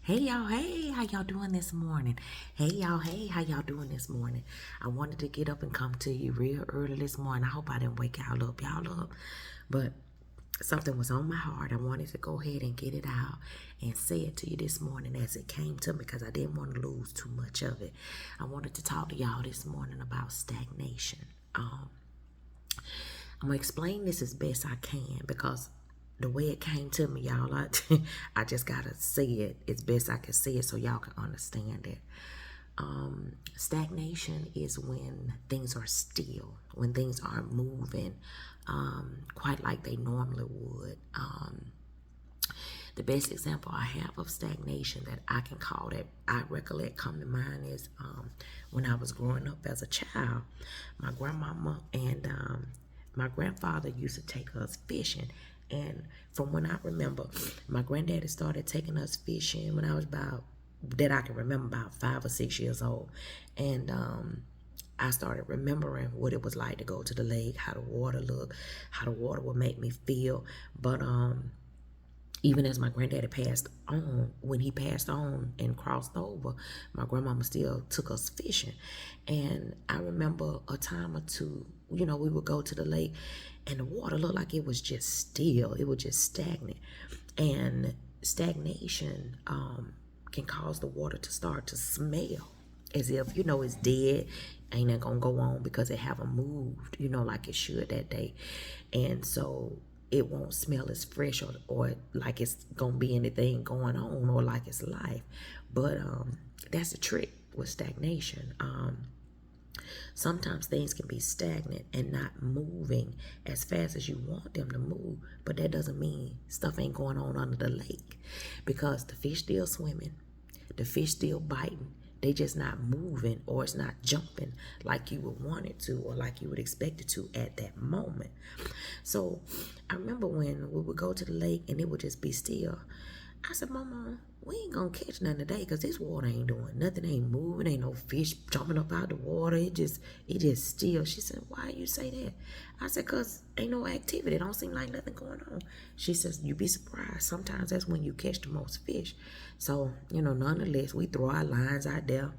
Hey y'all, hey, how y'all doing this morning? Hey y'all, hey, how y'all doing this morning? I wanted to get up and come to you real early this morning. I hope I didn't wake y'all up, but something was on my heart. I wanted to go ahead and get it out and say it to you this morning as it came to me because I didn't want to lose too much of it. I wanted to talk to y'all this morning about stagnation. I'm gonna explain this as best I can because the way it came to me, y'all, I just gotta say it as best I can say it so y'all can understand it. Stagnation is when things are still, when things aren't moving quite like they normally would. The best example I have of stagnation that I can call that I recollect come to mind is when I was growing up as a child. My grandmama and my grandfather used to take us fishing. And from when I remember, my granddaddy started taking us fishing when I was that I can remember, about 5 or 6 years old. And I started remembering what it was like to go to the lake, how the water looked, how the water would make me feel. But even as my granddaddy passed on, when he passed on and crossed over, my grandmama still took us fishing. And I remember a time or two, we would go to the lake and the water looked like it was just still. It was just stagnant. And stagnation can cause the water to start to smell as if, it's dead. Ain't that gonna go on because it haven't moved, like it should that day. And so it won't smell as fresh or like it's gonna be anything going on or like it's life. But that's the trick with stagnation. Sometimes things can be stagnant and not moving as fast as you want them to move, but that doesn't mean stuff ain't going on under the lake, because the fish still swimming, the fish still biting. They just not moving, or it's not jumping like you would want it to or like you would expect it to at that moment. So I remember when we would go to the lake and it would just be still. I said, Mama, we ain't gonna catch nothing today because this water ain't doing nothing, ain't moving, ain't no fish jumping up out the water. It just still. She said, why you say that? I said, cause ain't no activity. It don't seem like nothing going on. She says, you be surprised. Sometimes that's when you catch the most fish. So, nonetheless, we throw our lines out there.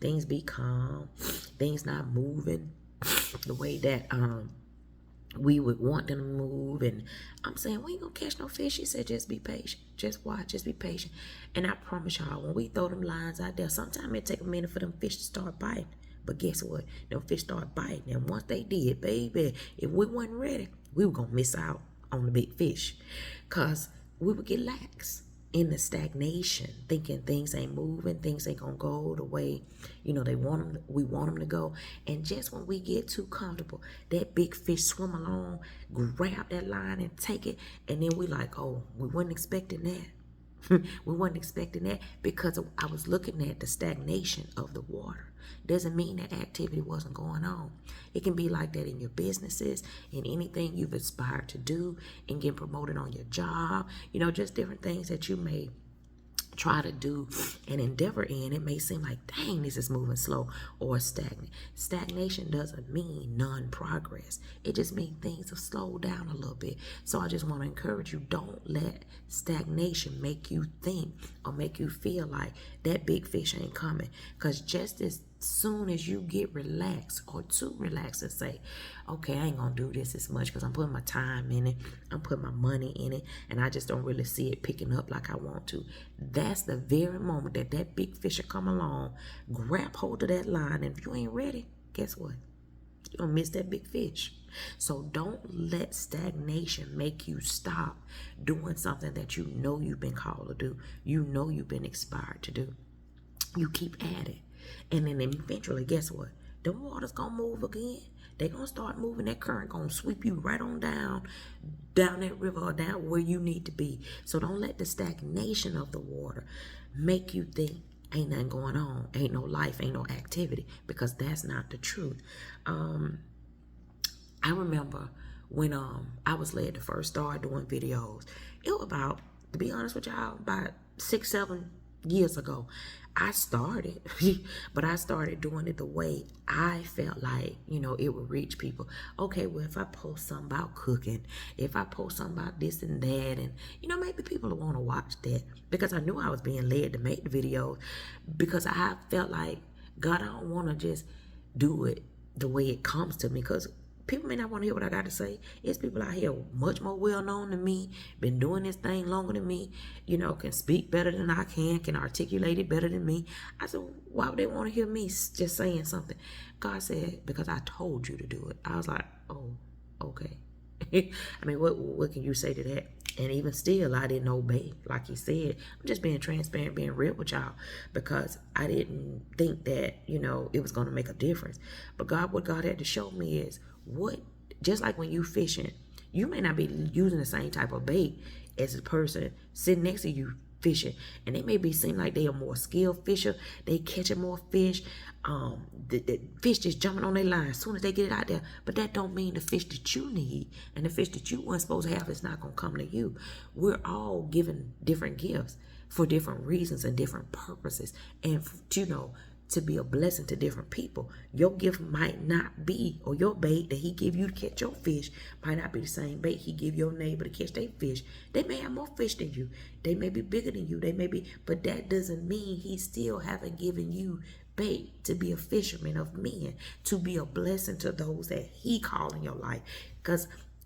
Things be calm. Things not moving the way that we would want them to move. And I'm saying, we ain't gonna catch no fish. She said, just be patient, just watch, just be patient. And I promise y'all, when we throw them lines out there, sometimes it take a minute for them fish to start biting. But guess what? Them fish start biting, and once they did, baby, if we wasn't ready, we were gonna miss out on the big fish, because we would get lax in the stagnation, thinking things ain't moving, things ain't gonna go the way we want them to go. And just when we get too comfortable, that big fish swim along, grab that line and take it, and then we like, oh, we weren't expecting that. We weren't expecting that because I was looking at the stagnation of the water. Doesn't mean that activity wasn't going on. It can be like that in your businesses, in anything you've aspired to do, and get promoted on your job, just different things that you may try to do an endeavor in. It may seem like, dang, this is moving slow or stagnant. Stagnation doesn't mean non-progress. It just means things have slowed down a little bit. So I just want to encourage you, don't let stagnation make you think or make you feel like that big fish ain't coming. Because just as soon as you get relaxed or too relaxed and say, okay, I ain't gonna do this as much because I'm putting my time in it, I'm putting my money in it, and I just don't really see it picking up like I want to, that's the very moment that that big fish will come along, grab hold of that line, and if you ain't ready, guess what? You're gonna miss that big fish. So don't let stagnation make you stop doing something that you know you've been called to do, you've been inspired to do. You keep at it. And then eventually, guess what? The water's gonna move again. They're gonna start moving. That current gonna sweep you right on down that river or down where you need to be. So don't let the stagnation of the water make you think ain't nothing going on, ain't no life, ain't no activity, because that's not the truth. I remember when I was led to first start doing videos. It was about, to be honest with y'all, about 6, 7 years ago. I started, but I started doing it the way I felt like, it would reach people. Okay, well, if I post something about cooking, if I post something about this and that, and, maybe people will want to watch that, because I knew I was being led to make the videos, because I felt like, God, I don't want to just do it the way it comes to me, because people may not want to hear what I got to say. It's people out here much more well known than me, been doing this thing longer than me, can speak better than I can articulate it better than me. I said, why would they want to hear me just saying something? God said, because I told you to do it. I was like, oh, okay. I mean, what can you say to that? And even still, I didn't obey. Like he said, I'm just being transparent, being real with y'all, because I didn't think that, it was going to make a difference. But what God had to show me is just like when you fishing, you may not be using the same type of bait as the person sitting next to you fishing, and they may seem like they are more skilled fisher. They catching more fish. The fish just jumping on their line as soon as they get it out there. But that don't mean the fish that you need and the fish that you weren't supposed to have is not gonna come to you. We're all given different gifts for different reasons and different purposes, and to be a blessing to different people. Your gift might not be, or your bait that he give you to catch your fish might not be the same bait he give your neighbor to catch their fish. They may have more fish than you. They may be bigger than you. They may be, but that doesn't mean he still haven't given you bait to be a fisherman of men, to be a blessing to those that he called in your life.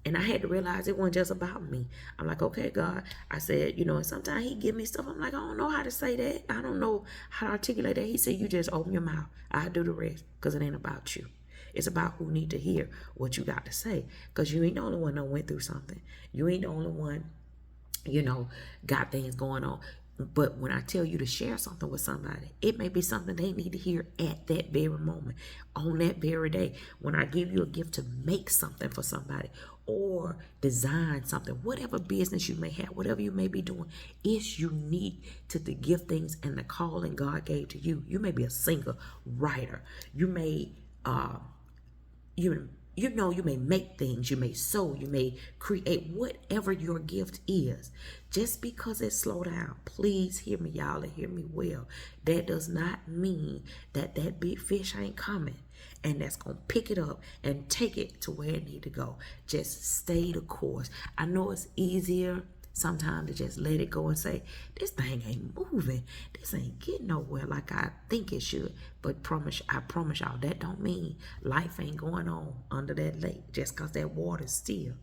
And I had to realize it wasn't just about me. I'm like, okay, God. I said, and sometimes he give me stuff. I'm like, I don't know how to say that. I don't know how to articulate that. He said, you just open your mouth. I'll do the rest, because it ain't about you. It's about who need to hear what you got to say, because you ain't the only one that went through something. You ain't the only one, got things going on. But when I tell you to share something with somebody, it may be something they need to hear at that very moment, on that very day. When I give you a gift to make something for somebody or design something, whatever business you may have, whatever you may be doing, it's unique to the giftings and the calling God gave to you. You may be a singer, writer. You may, you may make things, you may sew, you may create, whatever your gift is. Just because it slow down, please hear me, y'all, and hear me well. That does not mean that big fish ain't coming and that's going to pick it up and take it to where it need to go. Just stay the course. I know it's easier sometimes to just let it go and say, this thing ain't moving. This ain't getting nowhere like I think it should. But I promise y'all, that don't mean life ain't going on under that lake just because that water's still.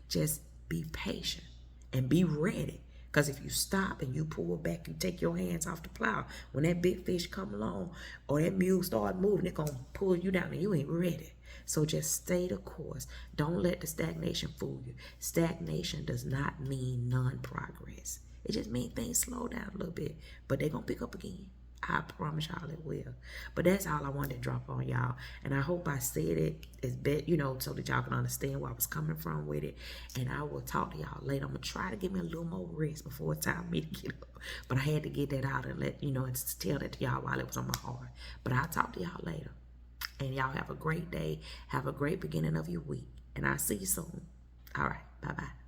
Just be patient and be ready. Because if you stop and you pull back, you take your hands off the plow, when that big fish come along or that mule start moving, they're going to pull you down and you ain't ready. So just stay the course. Don't let the stagnation fool you. Stagnation does not mean non-progress. It just means things slow down a little bit, but they're going to pick up again. I promise y'all it will. But that's all I wanted to drop on y'all. And I hope I said it as best, so that y'all can understand where I was coming from with it. And I will talk to y'all later. I'm going to try to give me a little more rest before it's time for me to get up. But I had to get that out and let, and tell that to y'all while it was on my heart. But I'll talk to y'all later. And y'all have a great day. Have a great beginning of your week. And I'll see you soon. All right. Bye-bye.